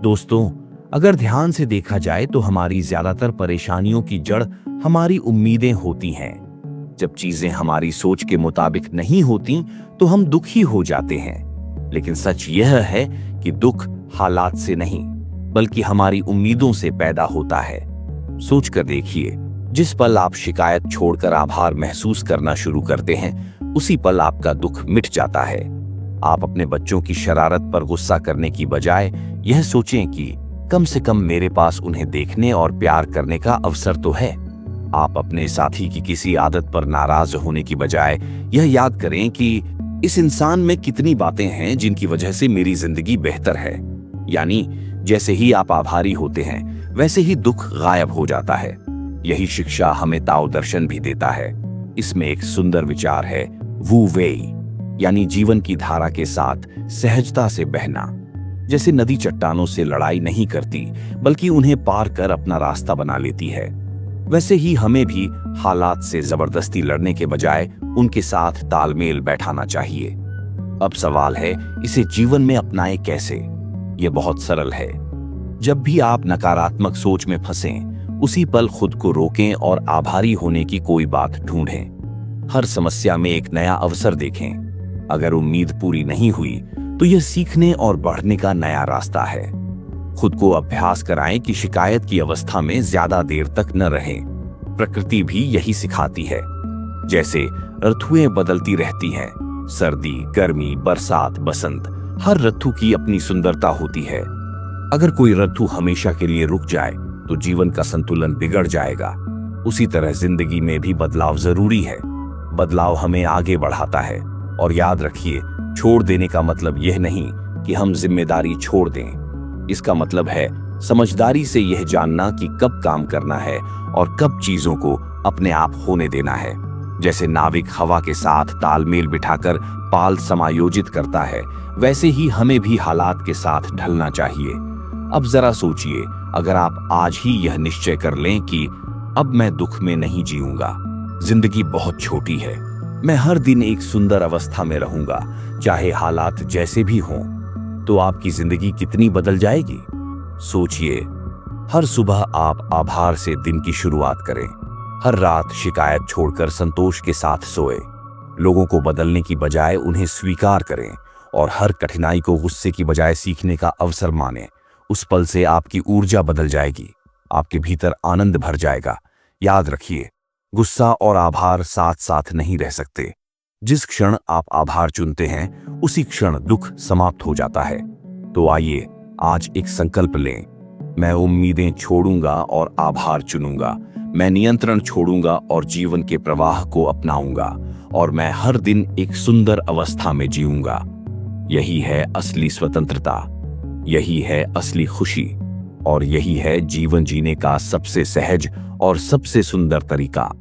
दोस्तों, अगर ध्यान से देखा जाए तो हमारी ज्यादातर परेशानियों की जड़ हमारी उम्मीदें होती हैं। जब चीजें हमारी सोच के मुताबिक नहीं होती तो हम दुखी हो जाते हैं। लेकिन सच यह है कि दुख हालात से नहीं, बल्कि हमारी उम्मीदों से पैदा होता है। सोच कर देखिए, जिस पल आप शिकायत छोड़कर आभार महसूस करना शुरू करते हैं, उसी पल आपका दुख मिट जाता है। आप अपने बच्चों की शरारत पर गुस्सा करने की बजाय यह सोचें कि कम से कम मेरे पास उन्हें देखने और प्यार करने का अवसर तो है। आप अपने साथी की किसी आदत पर नाराज होने की बजाय यह याद करें कि इस इंसान में कितनी बातें हैं जिनकी वजह से मेरी जिंदगी बेहतर है। यानी जैसे ही आप आभारी होते हैं, वैसे ही दुख गायब हो जाता है। यही शिक्षा हमें ताओ दर्शन भी देता है। इसमें एक सुंदर विचार है, वू वेई, यानी जीवन की धारा के साथ सहजता से बहना। जैसे नदी चट्टानों से लड़ाई नहीं करती, बल्कि उन्हें पार कर अपना रास्ता बना लेती है, वैसे ही हमें भी हालात से जबरदस्ती लड़ने के बजाय उनके साथ तालमेल बैठाना चाहिए। अब सवाल है, इसे जीवन में अपनाएं कैसे? यह बहुत सरल है। जब भी आप नकारात्मक सोच में फंसें, उसी पल खुद को रोकें और आभारी होने की कोई बात ढूंढें। हर समस्या में एक नया अवसर देखें। अगर उम्मीद पूरी नहीं हुई तो यह सीखने और बढ़ने का नया रास्ता है। खुद को अभ्यास कराएं कि शिकायत की अवस्था में ज्यादा देर तक न रहें। प्रकृति भी यही सिखाती है। जैसे ऋतुएं बदलती रहती हैं, सर्दी, गर्मी, बरसात, बसंत, हर ऋतु की अपनी सुंदरता होती है। अगर कोई ऋतु हमेशा के लिए रुक जाए तो जीवन का संतुलन बिगड़ जाएगा। उसी तरह जिंदगी में भी बदलाव जरूरी है। बदलाव हमें आगे बढ़ाता है। और याद रखिए, छोड़ देने का मतलब यह नहीं कि हम जिम्मेदारी छोड़ दें। इसका मतलब है समझदारी से यह जानना कि कब काम करना है और कब चीजों को अपने आप होने देना है। जैसे नाविक हवा के साथ तालमेल बिठाकर पाल समायोजित करता है, वैसे ही हमें भी हालात के साथ ढलना चाहिए। अब जरा सोचिए, अगर आप आज ही यह निश्चय कर लें कि अब मैं दुख में नहीं जीऊंगा, जिंदगी बहुत छोटी है, मैं हर दिन एक सुंदर अवस्था में रहूंगा, चाहे हालात जैसे भी हों, तो आपकी जिंदगी कितनी बदल जाएगी। सोचिए, हर सुबह आप आभार से दिन की शुरुआत करें। हर रात शिकायत छोड़कर संतोष के साथ सोए। लोगों को बदलने की बजाय उन्हें स्वीकार करें और हर कठिनाई को गुस्से की बजाय सीखने का अवसर मानें। उस पल से आपकी ऊर्जा बदल जाएगी, आपके भीतर आनंद भर जाएगा। याद रखिए, गुस्सा और आभार साथ साथ नहीं रह सकते। जिस क्षण आप आभार चुनते हैं, उसी क्षण दुख समाप्त हो जाता है। तो आइए आज एक संकल्प लें, मैं उम्मीदें छोड़ूंगा और आभार चुनूंगा। मैं नियंत्रण छोड़ूंगा और जीवन के प्रवाह को अपनाऊंगा। और मैं हर दिन एक सुंदर अवस्था में जीऊंगा। यही है असली स्वतंत्रता, यही है असली खुशी, और यही है जीवन जीने का सबसे सहज और सबसे सुंदर तरीका।